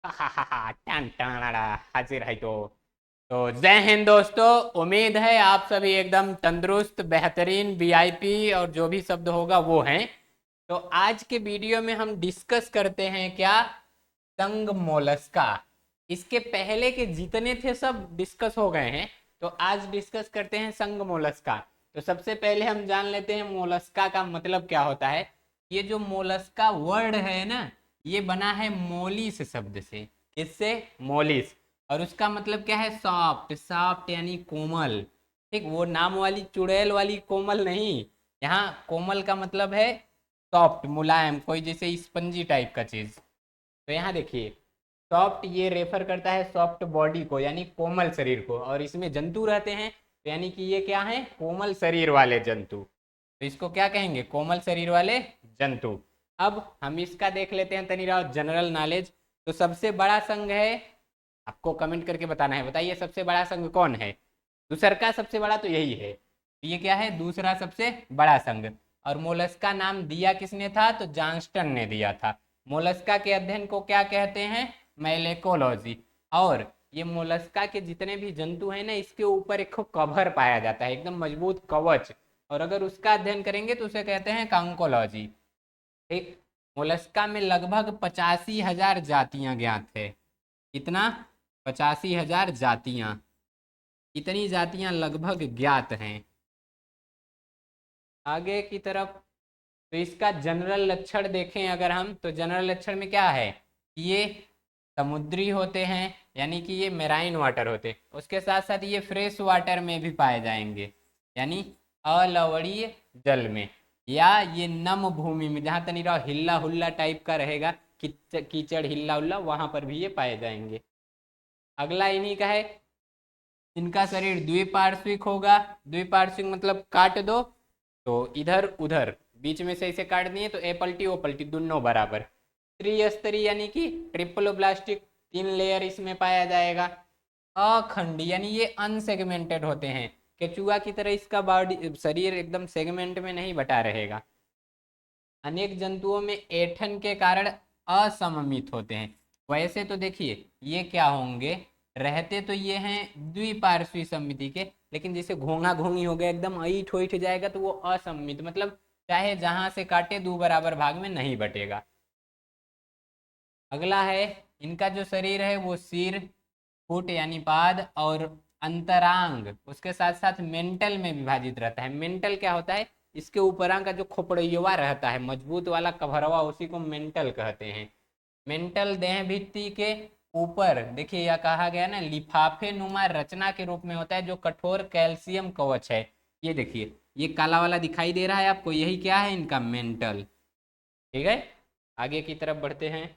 Ton टनाड़ा, हाजिर है तो जय हिंद दोस्तों। उम्मीद है आप सभी एकदम तंदुरुस्त बेहतरीन वीआईपी और जो भी शब्द होगा वो हैं। तो आज के वीडियो में हम डिस्कस करते हैं क्या, संग मोलस्का। इसके पहले के जितने थे सब डिस्कस हो गए हैं, तो आज डिस्कस करते हैं संग मोलस्का। तो सबसे पहले हम जान लेते हैं मोलस्का का मतलब क्या होता है। ये जो मोलस्का वर्ड है ना, ये बना है मोलिस शब्द से। इससे मोलिस, और उसका मतलब क्या है, सॉफ्ट। सॉफ्ट यानी कोमल। ठीक, वो नाम वाली चुड़ैल वाली कोमल नहीं। यहाँ कोमल का मतलब है सॉफ्ट, मुलायम, कोई जैसे स्पंजी टाइप का चीज। तो यहाँ देखिए, सॉफ्ट ये रेफर करता है सॉफ्ट बॉडी को, यानी कोमल शरीर को, और इसमें जंतु रहते हैं, तो यानी कि ये क्या है, कोमल शरीर वाले जंतु। तो इसको क्या कहेंगे, कोमल शरीर वाले जंतु। अब हम इसका देख लेते हैं तनी राव जनरल नॉलेज। तो सबसे बड़ा संघ है, आपको कमेंट करके बताना है, बताइए सबसे बड़ा संघ कौन है। दूसर का सबसे बड़ा तो यही है, तो ये क्या है, दूसरा सबसे बड़ा संघ। और मोलस्का नाम दिया किसने था, तो जॉन्स्टन ने दिया था। मोलस्का के अध्ययन को क्या कहते हैं, मैलेकोलॉजी। और ये मोलस्का के जितने भी जंतु हैं ना, इसके ऊपर एक कवर पाया जाता है, एकदम मजबूत कवच। और अगर उसका अध्ययन करेंगे तो उसे कहते हैं कांकोलॉजी। ठीक, मोलस्का में लगभग 85,000 जातियां ज्ञात है। कितना, 85,000 जातियां। इतनी जातियां लगभग ज्ञात हैं। आगे की तरफ, तो इसका जनरल लक्षण देखें अगर हम, तो जनरल लक्षण में क्या है, ये समुद्री होते हैं, यानी कि ये मेराइन वाटर होते हैं। उसके साथ साथ ये फ्रेश वाटर में भी पाए जाएंगे, यानी अलवणीय जल में, या ये नम भूमि में, जहाँ तनी रहो हिल्ला हुल्ला टाइप का रहेगा, कीचड़ हिल्ला उल्ला, वहां पर भी ये पाए जाएंगे। अगला इन्हीं का है, इनका शरीर द्विपार्श्विक होगा। द्विपार्श्विक मतलब काट दो तो इधर उधर, बीच में से इसे काट दिए तो ए पलटी ओ पलटी दोनों बराबर। त्रिस्तरीय यानी कि ट्रिपल ब्लास्टिक, 3 लेयर इसमें पाया जाएगा। अखंडी यानी ये अनसेगमेंटेड होते हैं, केचुआ की तरह इसका बॉडी शरीर एकदम सेगमेंट में नहीं बटा रहेगा। अनेक जंतुओं में ऐठन के कारण असममित होते हैं। वैसे तो देखिए ये क्या होंगे, रहते तो ये हैं द्विपार्श्वी सममिति के, लेकिन जैसे घोंघा घोंगी हो गया, एकदम ऐठ ओठ जाएगा तो वो असममित, मतलब चाहे जहां से काटे दो बराबर भाग में नहीं बटेगा। अगला है, इनका जो शरीर है वो सिर, फुट यानी पाद, और अंतरांग उसके साथ साथ मेंटल में विभाजित रहता है। मेंटल क्या होता है, इसके ऊपरा का जो खोपड़ियवा रहता है, मजबूत वाला कभरवा, उसी को मेंटल कहते हैं। मेंटल देह भित्ति के ऊपर देखिए, यह कहा गया ना, लिफाफे नुमा रचना के रूप में होता है, जो कठोर कैल्शियम कवच है। ये देखिए, ये काला वाला दिखाई दे रहा है आपको, यही क्या है, इनका मेंटल। ठीक है, आगे की तरफ बढ़ते हैं।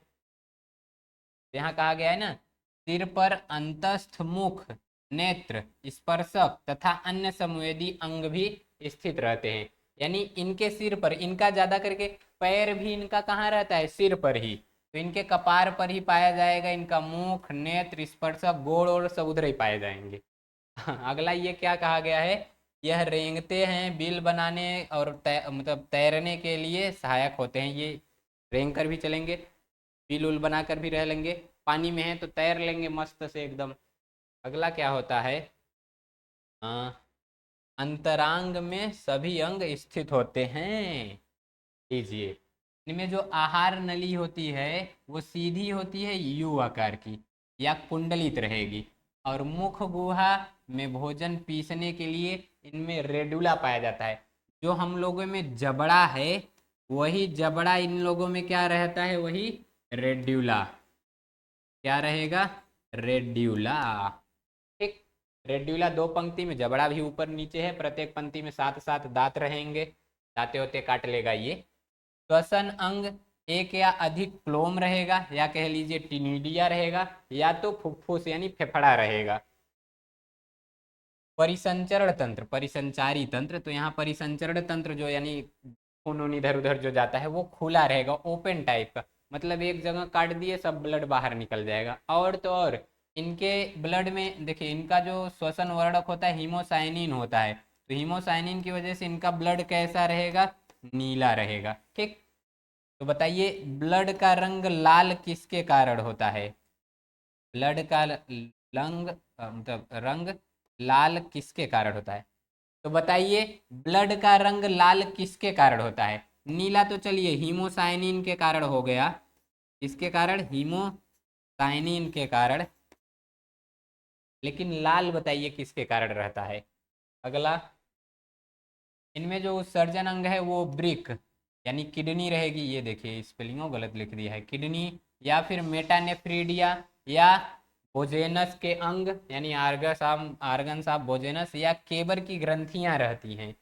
यहाँ कहा गया है ना, सिर पर अंतस्थ मुख, नेत्र, स्पर्शक तथा अन्य संवेदी अंग भी स्थित रहते हैं। यानी इनके सिर पर, इनका ज्यादा करके पैर भी इनका कहाँ रहता है, सिर पर ही। तो इनके कपार पर ही पाया जाएगा इनका मुख, नेत्र, स्पर्शक, गोड़ और सब उधर ही पाए जाएंगे। अगला ये क्या कहा गया है, यह रेंगते हैं, बिल बनाने और मतलब तैरने के लिए सहायक होते हैं। ये रेंग कर भी चलेंगे, बिल उल बनाकर भी रह लेंगे, पानी में है तो तैर लेंगे मस्त से एकदम। अगला क्या होता है, आ, अंतरांग में सभी अंग स्थित होते हैं। लीजिए, इनमें जो आहार नली होती है वो सीधी होती है, यू आकार की या कुंडलित रहेगी। और मुख गुहा में भोजन पीसने के लिए इनमें रेडुला पाया जाता है। जो हम लोगों में जबड़ा है, वही जबड़ा इन लोगों में क्या रहता है, वही रेड्यूला। क्या रहेगा, रेड्यूला। ठीक, रेड्यूला दो पंक्ति में, जबड़ा भी ऊपर नीचे है, प्रत्येक पंक्ति में 7 7 दांत रहेंगे, दाते होते काट लेगा ये। श्वसन अंग एक या अधिक क्लोम रहेगा, या कह लीजिए टिनिडिया रहेगा, या तो फुफ्फुस यानी फेफड़ा रहेगा। परिसंचरण तंत्र, परिसंचारी तंत्र, तो यहाँ परिसंचरण तंत्र जो यानी खून वून इधर उधर जो जाता है वो खुला रहेगा, ओपन टाइप का, मतलब एक जगह काट दिए सब ब्लड बाहर निकल जाएगा। और तो और इनके ब्लड में देखिए, इनका जो श्वसन वर्णक होता है हीमोसाइनिन होता है, तो हीमोसाइनिन की वजह से इनका ब्लड कैसा रहेगा, नीला रहेगा। ठीक, तो बताइए ब्लड का रंग लाल किसके कारण होता है, ब्लड का रंग मतलब रंग लाल किसके कारण होता है? तो बताइए, ब्लड का रंग लाल किसके कारण होता है? नीला तो चलिए हीमोसाइनिन के कारण हो गया, इसके कारण हीमोसाइनिन के कारण, लेकिन लाल बताइए किसके कारण रहता है? अगला, इनमें जो उत्सर्जन अंग है वो ब्रिक यानी किडनी रहेगी। ये देखिए स्पेलिंगों गलत लिख दिया है, किडनी, या फिर मेटानेफ्रीडिया, या बोजेनस के अंग यानी आर्गन्स ऑफ बोजेनस, या केबर की ग्रंथियां रहती हैं।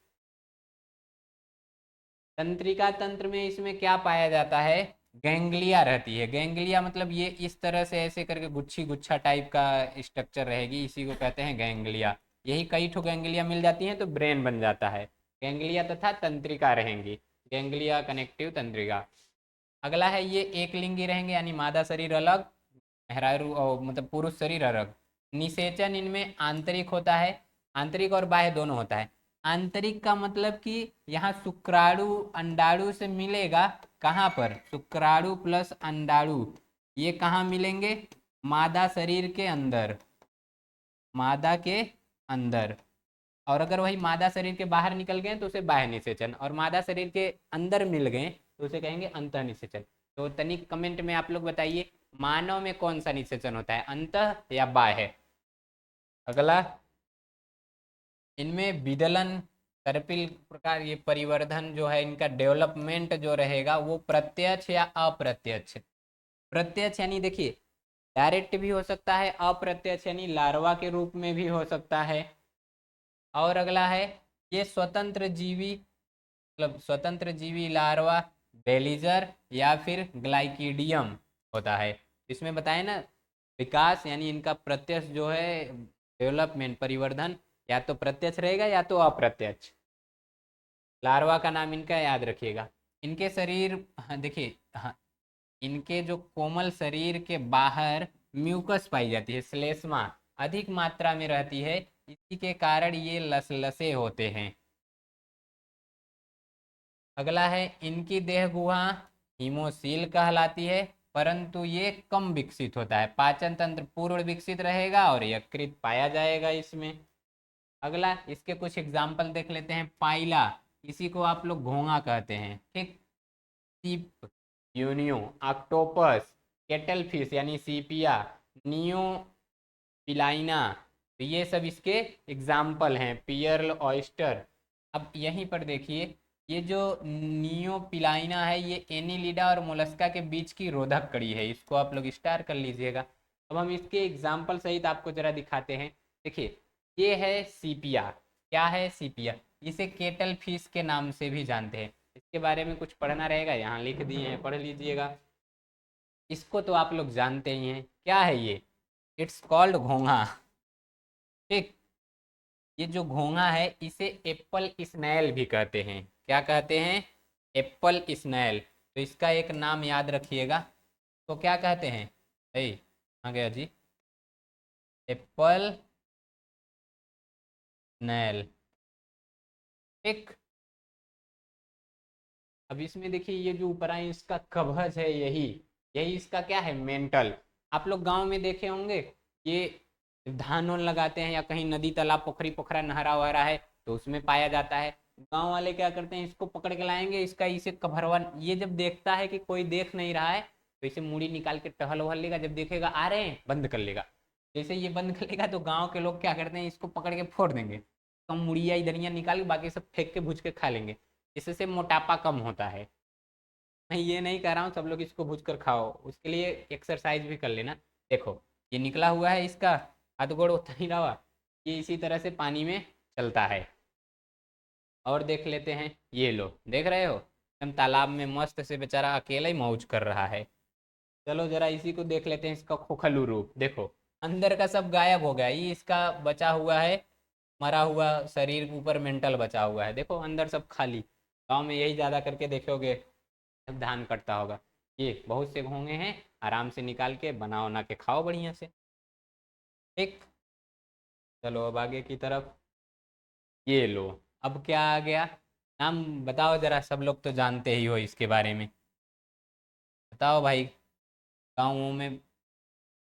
तंत्रिका तंत्र में इसमें क्या पाया जाता है? गैंग्लिया रहती है। गैंग्लिया मतलब ये इस तरह से ऐसे करके गुच्छी गुच्छा टाइप का स्ट्रक्चर रहेगी, इसी को कहते हैं गैंग्लिया। यही कई ठो गैंग्लिया मिल जाती हैं तो ब्रेन बन जाता है। गैंग्लिया तथा तंत्रिका रहेंगी, गैंग्लिया कनेक्टिव तंत्रिका। अगला है ये एक लिंगी रहेंगे यानी मादा शरीर अलग, मेहरारू मतलब पुरुष शरीर अलग। निषेचन इनमें आंतरिक होता है, आंतरिक और बाह्य दोनों होता है। आंतरिक का मतलब कि यहाँ शुक्राणु अंडाणु से मिलेगा। कहाँ पर? शुक्राणु प्लस अंडाणु, ये कहाँ मिलेंगे? मादा शरीर के अंदर, मादा के अंदर। और अगर वही मादा शरीर के बाहर निकल गए तो उसे बाह्य निषेचन, और मादा शरीर के अंदर मिल गए तो उसे कहेंगे अंतः निषेचन। तो तनिक कमेंट में आप लोग बताइए, मानव में कौन सा निषेचन होता है, अंतः या बाह्य? अगला, इनमें विदलन सर्पिल प्रकार ये परिवर्धन जो है, इनका डेवलपमेंट जो रहेगा वो प्रत्यक्ष या अप्रत्यक्ष? प्रत्यक्ष यानी देखिए डायरेक्ट भी हो सकता है, अप्रत्यक्ष यानी लार्वा के रूप में भी हो सकता है। और अगला है ये स्वतंत्र जीवी, मतलब स्वतंत्र जीवी लार्वा बेलीजर या फिर ग्लाइकीडियम होता है। इसमें बताए ना विकास यानी इनका प्रत्यक्ष जो है डेवलपमेंट परिवर्धन, या तो प्रत्यक्ष रहेगा या तो अप्रत्यक्ष। लार्वा का नाम इनका याद रखिएगा। इनके शरीर, हाँ देखिए, हाँ, इनके जो कोमल शरीर के बाहर म्यूकस पाई जाती है, श्लेष्मा अधिक मात्रा में रहती है, इसी के कारण ये लसलसे होते हैं। अगला है इनकी देह गुहा हीमोसील कहलाती है, परंतु ये कम विकसित होता है। पाचन तंत्र पूर्ण विकसित रहेगा और यकृत पाया जाएगा इसमें। अगला इसके कुछ एग्जाम्पल देख लेते हैं। पाइला, इसी को आप लोग घोंघा कहते हैं, ठीक। सीप, यूनियो, ऑक्टोपस, केटल फिश यानी सीपिया, नियो पिलाइना, तो ये सब इसके एग्जाम्पल हैं। Pearl oyster. अब यहीं पर देखिए, ये जो नियो पिलाइना है ये एनिलिडा और मोलस्का के बीच की रोधक कड़ी है, इसको आप लोग स्टार कर लीजिएगा। अब हम इसके एग्जाम्पल सहित आपको जरा दिखाते हैं। देखिए ये है सीपिया। क्या है सीपिया? इसे केटल फिश के नाम से भी जानते हैं। इसके बारे में कुछ पढ़ना रहेगा, यहाँ लिख दिए हैं, पढ़ लीजिएगा। इसको तो आप लोग जानते ही हैं, क्या है ये? इट्स कॉल्ड घोंघा, ठीक। ये जो घोंघा है इसे एप्पल स्नैल भी कहते हैं। क्या कहते हैं? Apple snail. तो इसका एक नाम याद रखिएगा, तो क्या कहते हैं? आ गया जी, एप्पल स्नैल, ठीक। अब इसमें देखिए ये जो ऊपर है इसका कवच है, यही यही इसका क्या है? मेंटल। आप लोग गांव में देखे होंगे, ये धान उन लगाते हैं या कहीं नदी तालाब पोखरी पोखरा नहरा वहरा है तो उसमें पाया जाता है। गांव वाले क्या करते हैं, इसको पकड़ के लाएंगे, इसका इसे कभरवा, ये जब देखता है कि कोई देख नहीं रहा है तो इसे मूड़ी निकाल के टहल वहल लेगा, जब देखेगा आ रहे हैं बंद कर लेगा। जैसे ये बंद कर लेगा तो गाँव के लोग क्या करते हैं, इसको पकड़ के फोड़ देंगे, कम मुड़िया इधरिया निकाल के बाकी सब फेंक के भूज के खा लेंगे। इससे मोटापा कम होता है। मैं ये नहीं कह रहा हूँ सब लोग इसको भूज कर खाओ, उसके लिए एक्सरसाइज भी कर लेना। देखो ये निकला हुआ है इसका हाथ गोड़ उतना ही रहा, ये इसी तरह से पानी में चलता है। और देख लेते हैं, ये लो देख रहे हो हम तालाब में मस्त से बेचारा अकेला ही मौज कर रहा है। चलो जरा इसी को देख लेते हैं, इसका खोखलू रूप देखो, अंदर का सब गायब हो गया, ये इसका बचा हुआ है मरा हुआ शरीर, ऊपर मेंटल बचा हुआ है, देखो अंदर सब खाली। गाँव में यही ज़्यादा करके देखोगे, जब धान कटता होगा। ये बहुत से घोंगे हैं, आराम से निकाल के बना उना के खाओ बढ़िया से, ठीक। चलो अब आगे की तरफ, ये लो। अब क्या आ गया? नाम बताओ जरा, सब लोग तो जानते ही हो इसके बारे में, बताओ भाई। गाँवों में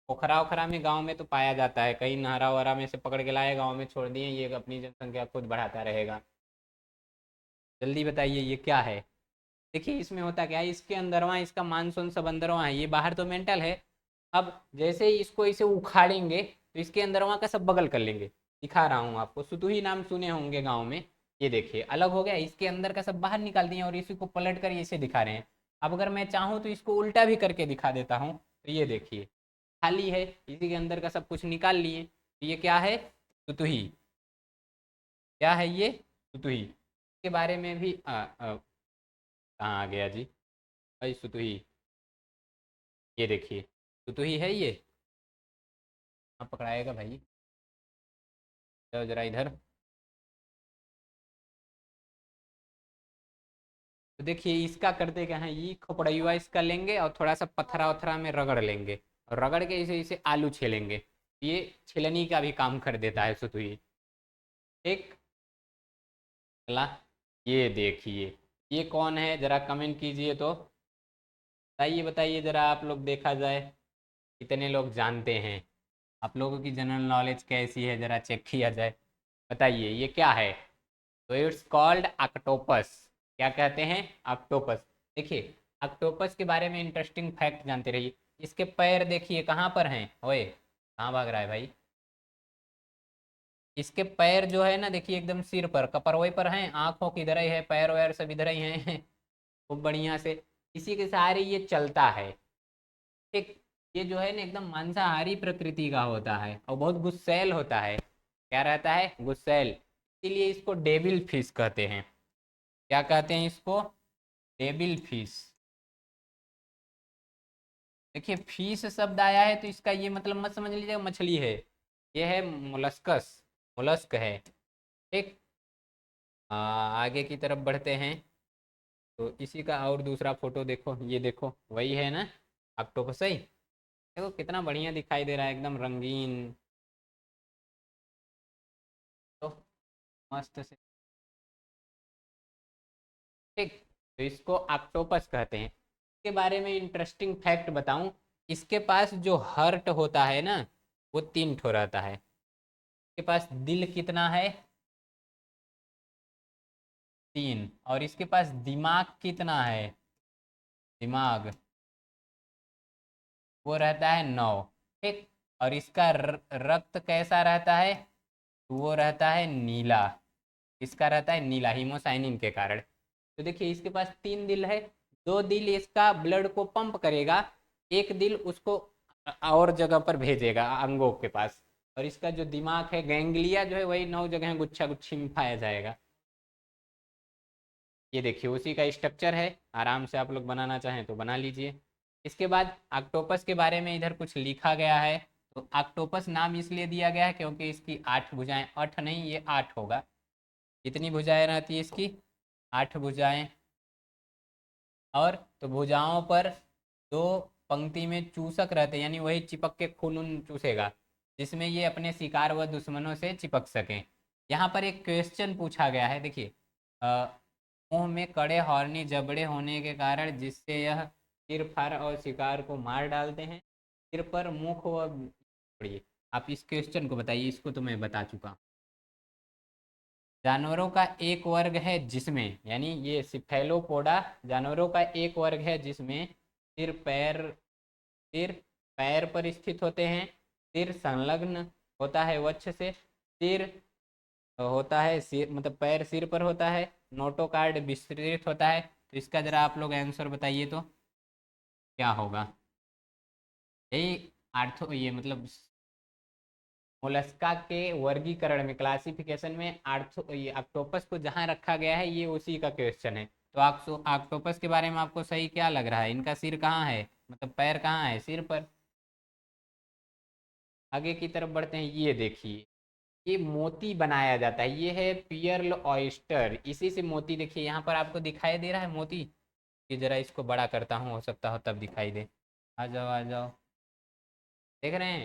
पोखरा ओखरा में गांव में तो पाया जाता है, कहीं नहरा वहरा में से पकड़ के लाए गांव में छोड़ दिए, ये अपनी जनसंख्या खुद बढ़ाता रहेगा। जल्दी बताइए ये क्या है। देखिए इसमें होता क्या है, इसके अंदरवा इसका मानसून सब अंदरवा है, ये बाहर तो मेंटल है। अब जैसे ही इसको इसे उखाड़ेंगे तो इसके अंदरवा का सब बगल कर लेंगे। दिखा रहा हूँ आपको, सुतुही नाम सुने होंगे गाँव में। ये देखिए अलग हो गया, इसके अंदर का सब बाहर निकाल दिए और इसी को पलट कर इसे दिखा रहे हैं। अब अगर मैं चाहूँ तो इसको उल्टा भी करके दिखा देता हूँ, तो ये देखिए खाली है, इसी के अंदर का सब कुछ निकाल लिए, तो ये क्या है, सुतुही। क्या है ये, सुतुही। के बारे में भी कहाँ आ गया जी, भाई सुतुही। ये देखिए सुतुही है ये, आप पकड़ाएगा भाई, जाओ जरा इधर। तो देखिए इसका करते क्या है, ये खोपड़िया इसका लेंगे और थोड़ा सा पत्थरा वत्थरा में रगड़ लेंगे, और रगड़ के इसे इसे आलू छीलेंगे, ये छिलनी का भी काम कर देता है सुतुई। ठीक, चला। ये देखिए ये कौन है, जरा कमेंट कीजिए तो, बताइए बताइए जरा, आप लोग देखा जाए कितने लोग जानते हैं, आप लोगों की जनरल नॉलेज कैसी है, जरा चेक किया जाए। बताइए ये क्या है। तो इट्स कॉल्ड ऑक्टोपस। क्या कहते हैं, ऑक्टोपस। देखिए ऑक्टोपस के बारे में इंटरेस्टिंग फैक्ट जानते रहिए। इसके पैर देखिए कहाँ पर हैं, ओए कहाँ भाग रहा है भाई। इसके पैर जो है ना, देखिए एकदम सिर पर कपरवई पर हैं, आंखों की इधर ही है, पैर वैर सब इधर ही हैं खूब बढ़िया से। इसी के सहारे ये चलता है। ठीक, ये जो है ना एकदम मांसाहारी प्रकृति का होता है और बहुत गुस्सैल होता है। क्या रहता है, गुस्सैल, इसीलिए इसको डेविल फिश कहते हैं। क्या कहते हैं इसको, डेविल फिश। देखिए फिश शब्द आया है तो इसका ये मतलब मत समझ लीजिएगा मछली है, ये है मोलस्कस, मोलस्क है। ठीक, आगे की तरफ बढ़ते हैं। तो इसी का और दूसरा फोटो देखो, ये देखो वही है ना, ऑक्टोपस ही। देखो कितना बढ़िया दिखाई दे रहा है, एकदम रंगीन। तो मस्त से। ठीक, तो इसको ऑक्टोपस कहते हैं। इसके बारे में इंटरेस्टिंग फैक्ट बताऊं, इसके पास जो हर्ट होता है ना, वो 3 ठो रहता है। इसके पास दिल कितना है, 3। और इसके पास दिमाग कितना है, दिमाग वो रहता है 9। ठीक, और इसका रक्त कैसा रहता है, वो रहता है नीला। इसका रहता है नीला हीमोसाइनिन के कारण। तो देखिए इसके पास 3 दिल है, 2 दिल इसका ब्लड को पंप करेगा, एक दिल उसको और जगह पर भेजेगा अंगों के पास। और इसका जो दिमाग है, गैंग्लिया जो है वही 9 जगह गुच्छा गुच्छी में पाया जाएगा। ये देखिए उसी का स्ट्रक्चर है, आराम से आप लोग बनाना चाहें तो बना लीजिए। इसके बाद ऑक्टोपस के बारे में इधर कुछ लिखा गया है। तो ऑक्टोपस नाम इसलिए दिया गया है क्योंकि इसकी 8 भुजाएं, 8 नहीं ये 8 होगा। कितनी भुजाएं रहती है इसकी, 8 भुजाएं। और तो भुजाओं पर 2 पंक्ति में चूसक रहते हैं, यानी वही चिपक के खून उन चूसेगा, जिसमें ये अपने शिकार व दुश्मनों से चिपक सकें। यहाँ पर एक क्वेश्चन पूछा गया है, देखिए मुंह में कड़े हॉर्नी जबड़े होने के कारण जिससे यह सिर फार और शिकार को मार डालते हैं, सिर पर मुख व पड़िए। आप इस क्वेश्चन को बताइए, इसको तो मैं बता चुका। जानवरों का एक वर्ग है जिसमें, यानी ये सिफेलोपोडा जानवरों का एक वर्ग है जिसमें सिर पैर पर स्थित होते हैं, सिर संलग्न होता है वक्ष से, सिर होता है सिर मतलब पैर सिर पर होता है, नोटोकार्ड विस्तृत होता है। तो इसका जरा आप लोग आंसर बताइए तो क्या होगा। यही आर्थो ये मतलब मोलस्का के वर्गीकरण में, क्लासिफिकेशन में आर्थो ये ऑक्टोपस को जहाँ रखा गया है, ये उसी का क्वेश्चन है। तो ऑक्टोपस के बारे में आपको सही क्या लग रहा है, इनका सिर कहाँ है, मतलब पैर कहाँ है, सिर पर। आगे की तरफ बढ़ते हैं, ये देखिए ये मोती बनाया जाता है, ये है पियर्ल ऑयस्टर, इसी से मोती, देखिए यहाँ पर आपको दिखाई दे रहा है मोती। ये जरा इसको बड़ा करता हूँ, हो सकता हो तब दिखाई दे। आ जाओ आ जाओ, देख रहे हैं।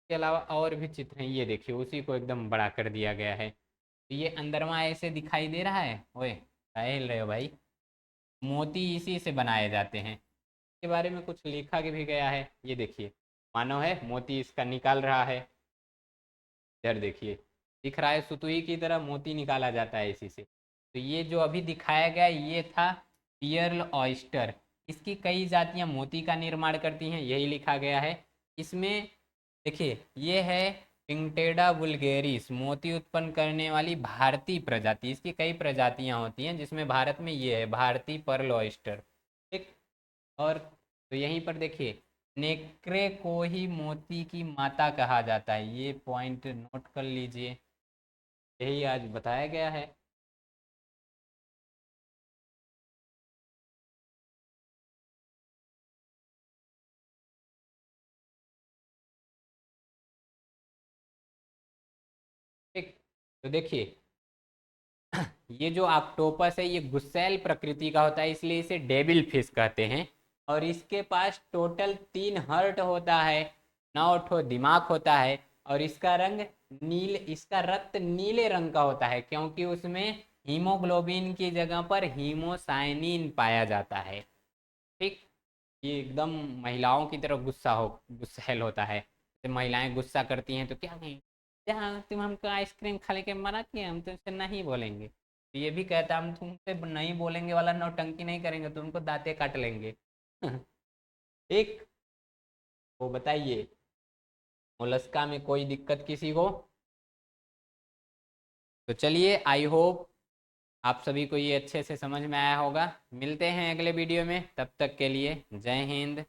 इसके अलावा और भी चित्र हैं, ये देखिए उसी को एकदम बड़ा कर दिया गया है। तो ये अंदरवा ऐसे दिखाई दे रहा है, ओए क्या हिल रहे हो भाई। मोती इसी से बनाए जाते हैं। के बारे में कुछ लिखा के भी गया है। ये देखिए, मानव है, मोती इसका निकाल रहा है। इधर देखिए, दिख रहा है सुतुई की तरह मोती निकाला जाता है इसी से। तो ये जो अभी दिखाया गया ये था पियर्ल ऑयस्टर। इसकी कई जातियां मोती का निर्माण करती हैं, यही लिखा गया है इसमें। देखिए, ये है पिंगटेडा वुल्गेरिस, मोती उत्पन्न करने वाली भारतीय प्रजाति। इसकी कई प्रजातियां होती हैं, जिसमें भारत में ये है भारतीय पर्ल ऑयस्टर। ठीक। और तो यहीं पर देखिए, नेक्रे को ही मोती की माता कहा जाता है। ये पॉइंट नोट कर लीजिए, यही आज बताया गया है। ठीक। तो देखिए, ये जो ऑक्टोपस है ये गुस्सैल प्रकृति का होता है, इसलिए इसे डेविल फिश कहते हैं। और इसके पास टोटल 3 हार्ट होता है, 9 दिमाग होता है। और इसका रंग इसका रक्त नीले रंग का होता है, क्योंकि उसमें हीमोग्लोबिन की जगह पर हीमोसाइनिन पाया जाता है। ठीक। ये एकदम महिलाओं की तरह गुस्सैल होता है। जब महिलाएं गुस्सा करती हैं तो क्या कहें, जहाँ तुम हमको आइसक्रीम खा के मना किए, हम तुमसे नहीं बोलेंगे। तो ये भी कहता है हम तुमसे नहीं बोलेंगे वाला नौटंकी नहीं करेंगे, तुमको दांते काट लेंगे। एक, वो बताइए, मोलस्का में कोई दिक्कत किसी को? तो चलिए, आई होप आप सभी को ये अच्छे से समझ में आया होगा। मिलते हैं अगले वीडियो में, तब तक के लिए जय हिंद।